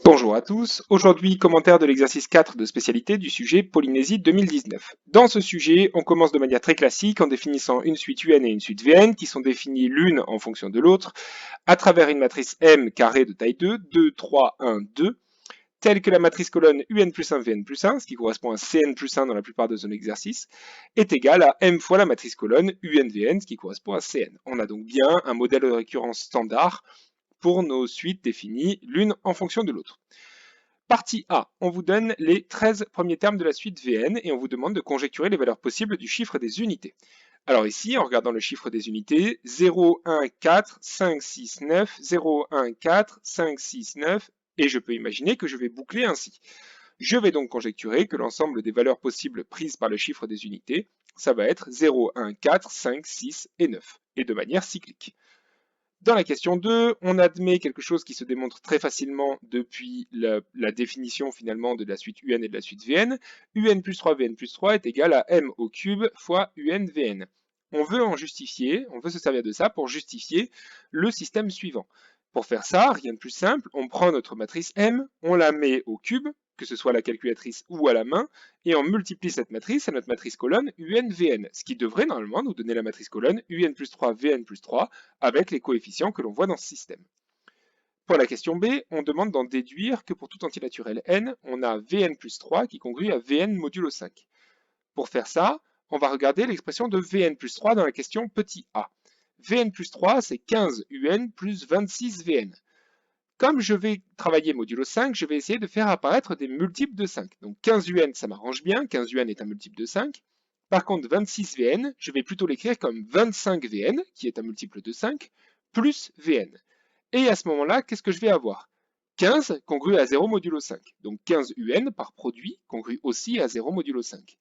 Bonjour à tous, aujourd'hui commentaire de l'exercice 4 de spécialité du sujet Polynésie 2019. Dans ce sujet, on commence de manière très classique en définissant une suite UN et une suite VN qui sont définies l'une en fonction de l'autre à travers une matrice M carrée de taille 2, 2, 3, 1, 2, telle que la matrice colonne UN plus 1, VN plus 1, ce qui correspond à CN plus 1 dans la plupart de son exercice, est égale à M fois la matrice colonne UNVN, ce qui correspond à CN. On a donc bien un modèle de récurrence standard pour nos suites définies l'une en fonction de l'autre. Partie A, on vous donne les 13 premiers termes de la suite Vn et on vous demande de conjecturer les valeurs possibles du chiffre des unités. Alors ici, en regardant le chiffre des unités, 0, 1, 4, 5, 6, 9, 0, 1, 4, 5, 6, 9, et je peux imaginer que je vais boucler ainsi. Je vais donc conjecturer que l'ensemble des valeurs possibles prises par le chiffre des unités, ça va être 0, 1, 4, 5, 6 et 9, et de manière cyclique. Dans la question 2, on admet quelque chose qui se démontre très facilement depuis la définition finalement de la suite UN et de la suite Vn. UN plus 3 Vn plus 3 est égal à m au cube fois UN Vn. On veut en justifier, on veut se servir de ça pour justifier le système suivant. Pour faire ça, rien de plus simple, on prend notre matrice M, on la met au cube, que ce soit à la calculatrice ou à la main, et on multiplie cette matrice à notre matrice colonne UN-VN, ce qui devrait normalement nous donner la matrice colonne UN plus 3 VN plus 3 avec les coefficients que l'on voit dans ce système. Pour la question B, on demande d'en déduire que pour tout entier naturel n, on a Vn plus 3 qui congrue à Vn modulo 5. Pour faire ça, on va regarder l'expression de Vn plus 3 dans la question petit a. Vn plus 3, c'est 15 UN plus 26 Vn. Comme je vais travailler modulo 5, je vais essayer de faire apparaître des multiples de 5. Donc 15 UN, ça m'arrange bien, 15 UN est un multiple de 5. Par contre, 26 VN, je vais plutôt l'écrire comme 25 VN, qui est un multiple de 5, plus VN. Et à ce moment-là, qu'est-ce que je vais avoir? 15 congrue à 0 modulo 5. Donc 15 UN par produit congrue aussi à 0 modulo 5.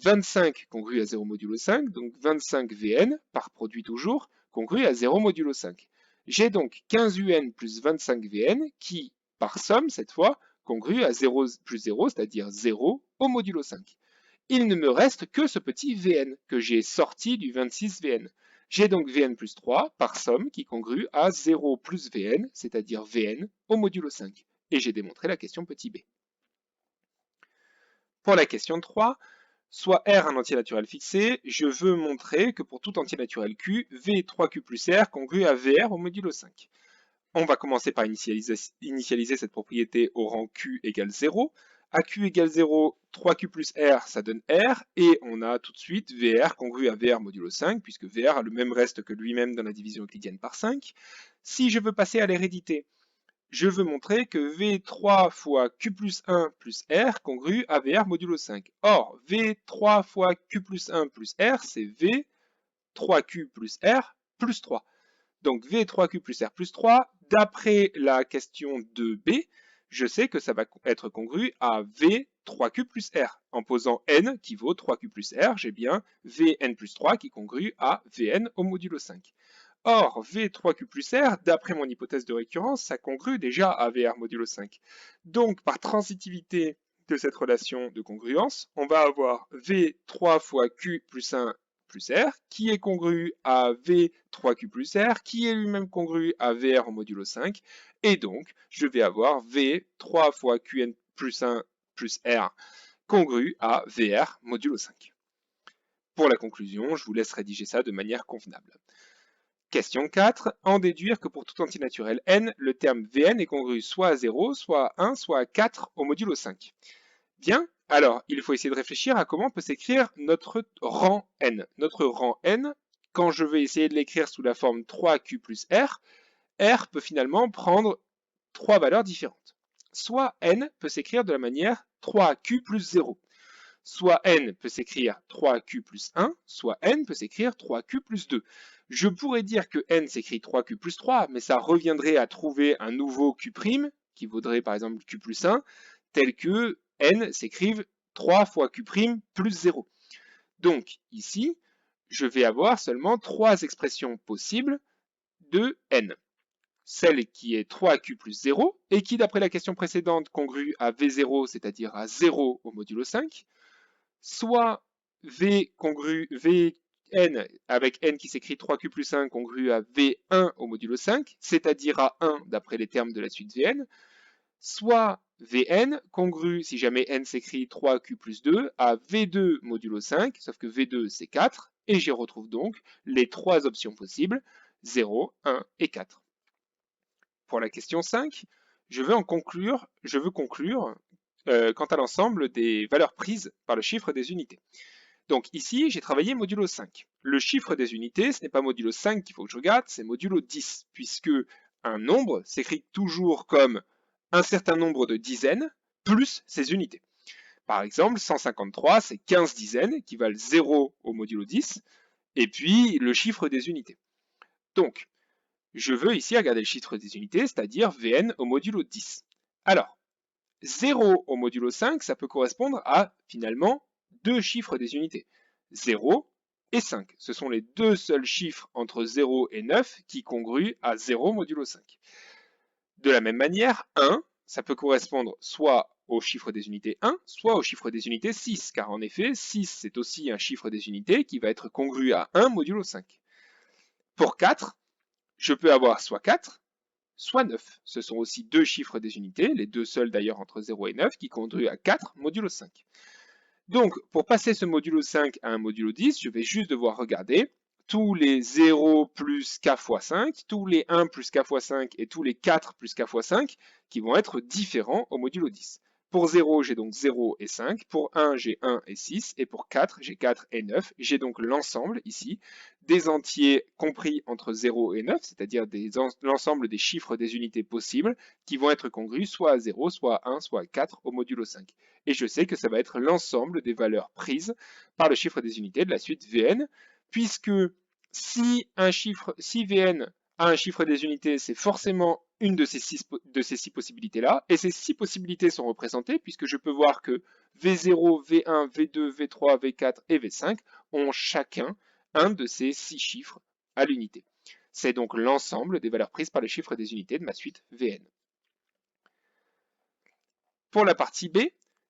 25 congrue à 0 modulo 5, donc 25 VN par produit toujours, congrue à 0 modulo 5. J'ai donc 15 UN plus 25 VN qui, par somme cette fois, congrue à 0 plus 0, c'est-à-dire 0 au modulo 5. Il ne me reste que ce petit Vn que j'ai sorti du 26 Vn. J'ai donc Vn plus 3 par somme qui congrue à 0 plus Vn, c'est-à-dire Vn au modulo 5. Et j'ai démontré la question petit b. Pour la question 3, soit R un entier naturel fixé, je veux montrer que pour tout entier naturel Q, V3Q plus R congrue à VR au modulo 5. On va commencer par initialiser cette propriété au rang Q égale 0. À Q égale 0, 3Q plus R, ça donne R, et on a tout de suite VR congrue à VR modulo 5, puisque VR a le même reste que lui-même dans la division euclidienne par 5. Si je veux passer à l'hérédité, je veux montrer que V3 fois Q plus 1 plus R congrue à VR modulo 5. Or, V3 fois Q plus 1 plus R, c'est V3Q plus R plus 3. Donc V3Q plus R plus 3, d'après la question 2b, je sais que ça va être congru à V3Q plus R. En posant n qui vaut 3Q plus R, j'ai bien Vn plus 3 qui congrue à Vn au modulo 5. Or, V3Q plus R, d'après mon hypothèse de récurrence, ça congrue déjà à VR modulo 5. Donc, par transitivité de cette relation de congruence, on va avoir V3 fois Q plus 1 plus R, qui est congru à V3Q plus R, qui est lui-même congru à VR au modulo 5, et donc, je vais avoir V3 fois Qn plus 1 plus R congru à VR modulo 5. Pour la conclusion, je vous laisse rédiger ça de manière convenable. Question 4. En déduire que pour tout entier naturel n, le terme Vn est congru soit à 0, soit à 1, soit à 4 au modulo 5. Bien, alors il faut essayer de réfléchir à comment peut s'écrire notre rang n. Notre rang n, quand je vais essayer de l'écrire sous la forme 3q plus r, r peut finalement prendre trois valeurs différentes. Soit n peut s'écrire de la manière 3q plus 0. Soit n peut s'écrire 3q plus 1, soit n peut s'écrire 3q plus 2. Je pourrais dire que n s'écrit 3q plus 3, mais ça reviendrait à trouver un nouveau q', qui vaudrait par exemple q plus 1, tel que n s'écrive 3 fois q' plus 0. Donc ici, je vais avoir seulement trois expressions possibles de n. Celle qui est 3q plus 0, et qui d'après la question précédente congrue à v0, c'est-à-dire à 0 au modulo 5, soit V congru Vn avec n qui s'écrit 3q plus 1 congru à V1 au modulo 5, c'est-à-dire à 1 d'après les termes de la suite Vn, soit Vn congru, si jamais n s'écrit 3q plus 2, à V2 modulo 5, sauf que V2 c'est 4, et j'y retrouve donc les trois options possibles, 0, 1 et 4. Pour la question 5, je veux conclure quant à l'ensemble des valeurs prises par le chiffre des unités. Donc ici, j'ai travaillé modulo 5. Le chiffre des unités, ce n'est pas modulo 5 qu'il faut que je regarde, c'est modulo 10, puisque un nombre s'écrit toujours comme un certain nombre de dizaines plus ses unités. Par exemple, 153, c'est 15 dizaines qui valent 0 au modulo 10, et puis le chiffre des unités. Donc, je veux ici regarder le chiffre des unités, c'est-à-dire Vn au modulo 10. Alors, 0 au modulo 5, ça peut correspondre à, finalement, deux chiffres des unités. 0 et 5. Ce sont les deux seuls chiffres entre 0 et 9 qui congruent à 0 modulo 5. De la même manière, 1, ça peut correspondre soit au chiffre des unités 1, soit au chiffre des unités 6, car en effet, 6, c'est aussi un chiffre des unités qui va être congru à 1 modulo 5. Pour 4, je peux avoir soit 4, soit 9. Ce sont aussi deux chiffres des unités, les deux seuls d'ailleurs entre 0 et 9, qui conduisent à 4 modulo 5. Donc, pour passer ce modulo 5 à un modulo 10, je vais juste devoir regarder tous les 0 plus k fois 5, tous les 1 plus k fois 5 et tous les 4 plus k fois 5 qui vont être différents au modulo 10. Pour 0, j'ai donc 0 et 5. Pour 1, j'ai 1 et 6. Et pour 4, j'ai 4 et 9. J'ai donc l'ensemble ici des entiers compris entre 0 et 9, c'est-à-dire l'ensemble des chiffres des unités possibles qui vont être congrus soit à 0, soit à 1, soit à 4 au modulo 5. Et je sais que ça va être l'ensemble des valeurs prises par le chiffre des unités de la suite Vn, puisque si Vn a un chiffre des unités, c'est forcément une de ces six possibilités-là, et ces six possibilités sont représentées, puisque je peux voir que V0, V1, V2, V3, V4 et V5 ont chacun un de ces six chiffres à l'unité. C'est donc l'ensemble des valeurs prises par le chiffre des unités de ma suite Vn. Pour la partie B,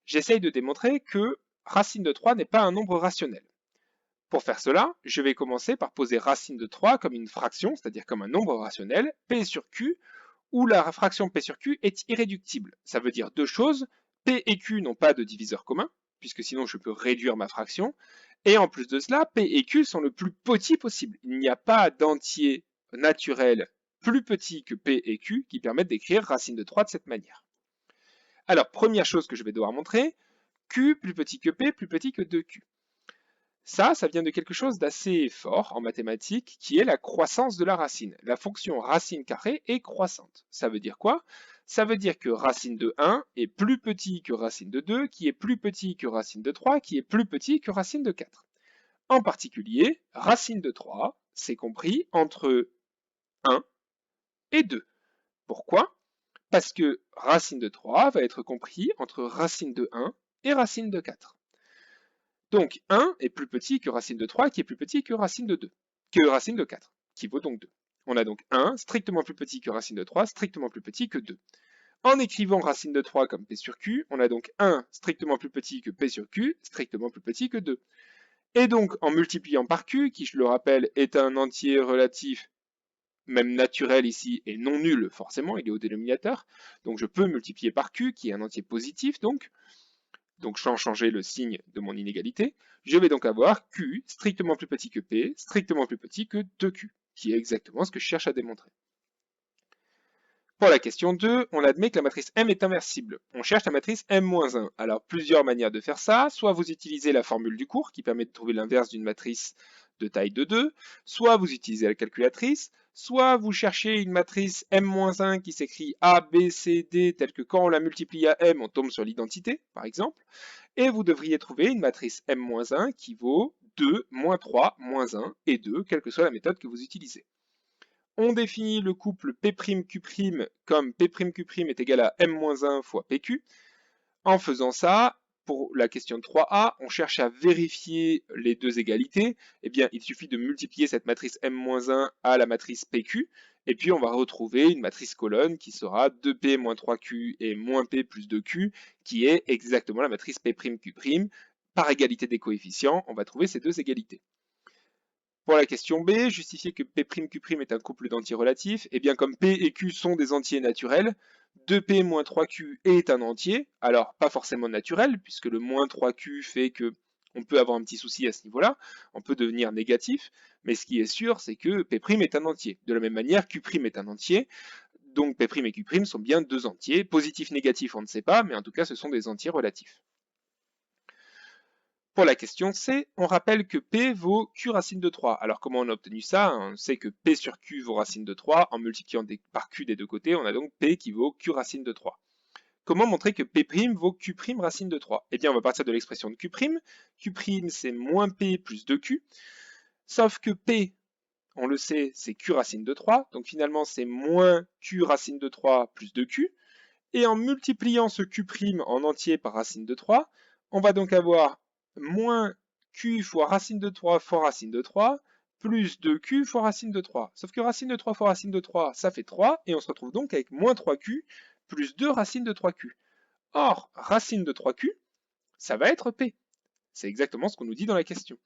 j'essaye de démontrer que racine de 3 n'est pas un nombre rationnel. Pour faire cela, je vais commencer par poser racine de 3 comme une fraction, c'est-à-dire comme un nombre rationnel, P sur Q, où la fraction P sur Q est irréductible. Ça veut dire deux choses, P et Q n'ont pas de diviseur commun, puisque sinon je peux réduire ma fraction, et en plus de cela, P et Q sont le plus petit possible. Il n'y a pas d'entier naturel plus petit que P et Q qui permettent d'écrire racine de 3 de cette manière. Alors, première chose que je vais devoir montrer, Q plus petit que P plus petit que 2Q. Ça vient de quelque chose d'assez fort en mathématiques, qui est la croissance de la racine. La fonction racine carrée est croissante. Ça veut dire quoi? Ça veut dire que racine de 1 est plus petit que racine de 2, qui est plus petit que racine de 3, qui est plus petit que racine de 4. En particulier, racine de 3, c'est compris entre 1 et 2. Pourquoi? Parce que racine de 3 va être compris entre racine de 1 et racine de 4. Donc 1 est plus petit que racine de 3, qui est plus petit que racine de 2, que racine de 4, qui vaut donc 2. On a donc 1 strictement plus petit que racine de 3, strictement plus petit que 2. En écrivant racine de 3 comme P sur Q, on a donc 1 strictement plus petit que P sur Q, strictement plus petit que 2. Et donc en multipliant par Q, qui je le rappelle est un entier relatif, même naturel ici, et non nul forcément, il est au dénominateur, donc je peux multiplier par Q, qui est un entier positif donc sans changer le signe de mon inégalité, je vais donc avoir Q strictement plus petit que P, strictement plus petit que 2Q, qui est exactement ce que je cherche à démontrer. Pour la question 2, on admet que la matrice M est inversible. On cherche la matrice M-1. Alors, plusieurs manières de faire ça. Soit vous utilisez la formule du cours, qui permet de trouver l'inverse d'une matrice de taille de 2, soit vous utilisez la calculatrice, soit vous cherchez une matrice M-1 qui s'écrit A, B, C, D, telle que quand on la multiplie à M, on tombe sur l'identité, par exemple, et vous devriez trouver une matrice M-1 qui vaut 2, moins 3, moins 1 et 2, quelle que soit la méthode que vous utilisez. On définit le couple P'Q' comme P'Q' est égal à M-1 fois PQ. En faisant ça, pour la question 3a, on cherche à vérifier les deux égalités. Eh bien, il suffit de multiplier cette matrice M-1 à la matrice PQ, et puis on va retrouver une matrice colonne qui sera 2P moins 3Q et moins P plus 2Q, qui est exactement la matrice P'Q'. Par égalité des coefficients, on va trouver ces deux égalités. Pour la question B, justifier que P'Q' est un couple d'entiers relatifs, et bien comme P et Q sont des entiers naturels, 2P moins 3Q est un entier, alors pas forcément naturel, puisque le moins 3Q fait que on peut avoir un petit souci à ce niveau-là, on peut devenir négatif, mais ce qui est sûr, c'est que P' est un entier. De la même manière, Q' est un entier, donc P' et Q' sont bien deux entiers. Positif, négatif, on ne sait pas, mais en tout cas, ce sont des entiers relatifs. Pour la question C, on rappelle que P vaut Q racine de 3. Alors comment on a obtenu ça? On sait que P sur Q vaut racine de 3. En multipliant par Q des deux côtés, on a donc P qui vaut Q racine de 3. Comment montrer que P' vaut Q' racine de 3? Eh bien, on va partir de l'expression de Q'. Q' c'est moins P plus 2Q. Sauf que P, on le sait, c'est Q racine de 3. Donc finalement, c'est moins Q racine de 3 plus 2Q. Et en multipliant ce Q' en entier par racine de 3, on va donc avoir moins Q fois racine de 3 fois racine de 3, plus 2Q fois racine de 3. Sauf que racine de 3 fois racine de 3, ça fait 3, et on se retrouve donc avec moins 3Q plus 2 racines de 3Q. Or, racine de 3Q, ça va être P. C'est exactement ce qu'on nous dit dans la question.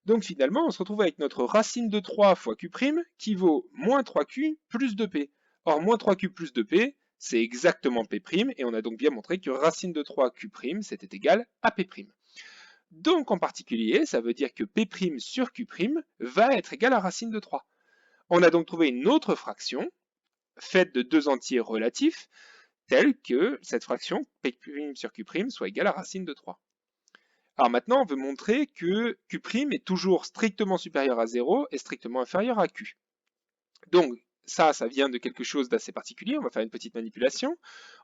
Donc finalement, on se retrouve avec notre racine de 3 fois Q' qui vaut moins 3Q plus 2P. Or, moins 3Q plus 2P, c'est exactement P', et on a donc bien montré que racine de 3 Q', c'était égal à P'. Donc en particulier, ça veut dire que P' sur Q' va être égal à racine de 3. On a donc trouvé une autre fraction, faite de deux entiers relatifs, telle que cette fraction P' sur Q' soit égale à racine de 3. Alors maintenant, on veut montrer que Q' est toujours strictement supérieur à 0 et strictement inférieur à Q. Donc ça vient de quelque chose d'assez particulier, on va faire une petite manipulation.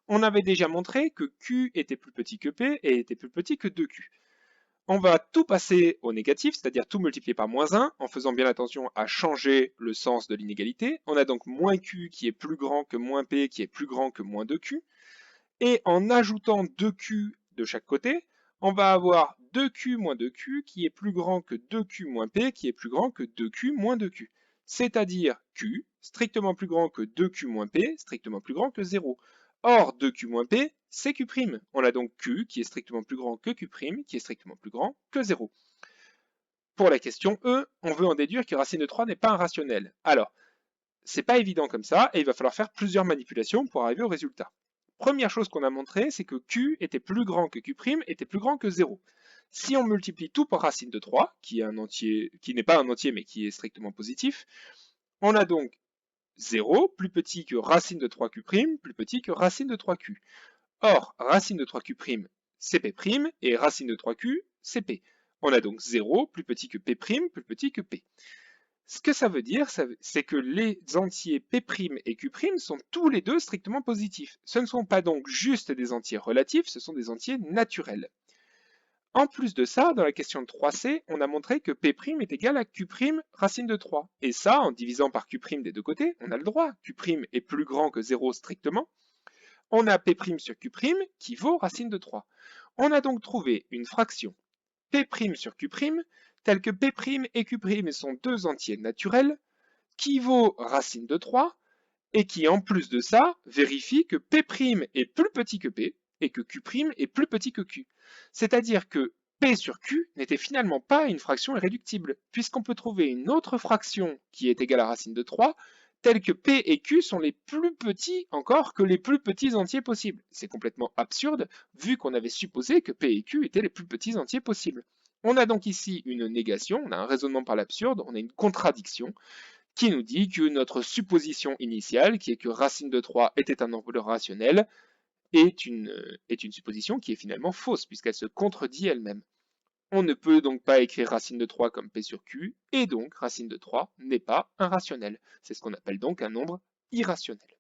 On avait déjà montré que Q était plus petit que P et était plus petit que 2Q. On va tout passer au négatif, c'est-à-dire tout multiplier par moins 1, en faisant bien attention à changer le sens de l'inégalité. On a donc moins Q qui est plus grand que moins P qui est plus grand que moins 2Q. Et en ajoutant 2Q de chaque côté, on va avoir 2Q moins 2Q qui est plus grand que 2Q moins P qui est plus grand que 2Q moins 2Q. C'est-à-dire Q strictement plus grand que 2Q moins P, strictement plus grand que 0. Or, 2Q moins P, c'est Q'. On a donc Q qui est strictement plus grand que Q', qui est strictement plus grand que 0. Pour la question E, on veut en déduire que racine de 3 n'est pas un rationnel. Alors, c'est pas évident comme ça, et il va falloir faire plusieurs manipulations pour arriver au résultat. Première chose qu'on a montré, c'est que Q était plus grand que Q', était plus grand que 0. Si on multiplie tout par racine de 3, qui est un entier, qui n'est pas un entier mais qui est strictement positif, on a donc 0 plus petit que racine de 3Q', plus petit que racine de 3Q. Or, racine de 3Q', c'est P', et racine de 3Q, c'est P. On a donc 0 plus petit que P', plus petit que P. Ce que ça veut dire, c'est que les entiers P' et Q' sont tous les deux strictement positifs. Ce ne sont pas donc juste des entiers relatifs, ce sont des entiers naturels. En plus de ça, dans la question de 3C, on a montré que P' est égal à Q' racine de 3. Et ça, en divisant par Q' des deux côtés, on a le droit. Q' est plus grand que 0 strictement. On a P' sur Q' qui vaut racine de 3. On a donc trouvé une fraction P' sur Q', telle que P' et Q' sont deux entiers naturels, qui vaut racine de 3, et qui, en plus de ça, vérifie que P' est plus petit que P, et que Q' est plus petit que Q. C'est-à-dire que P sur Q n'était finalement pas une fraction irréductible, puisqu'on peut trouver une autre fraction qui est égale à racine de 3, telle que P et Q sont les plus petits encore que les plus petits entiers possibles. C'est complètement absurde, vu qu'on avait supposé que P et Q étaient les plus petits entiers possibles. On a donc ici une négation, on a un raisonnement par l'absurde, on a une contradiction, qui nous dit que notre supposition initiale, qui est que racine de 3 était un nombre rationnel, est une supposition qui est finalement fausse, puisqu'elle se contredit elle-même. On ne peut donc pas écrire racine de 3 comme P sur Q, et donc racine de 3 n'est pas un rationnel. C'est ce qu'on appelle donc un nombre irrationnel.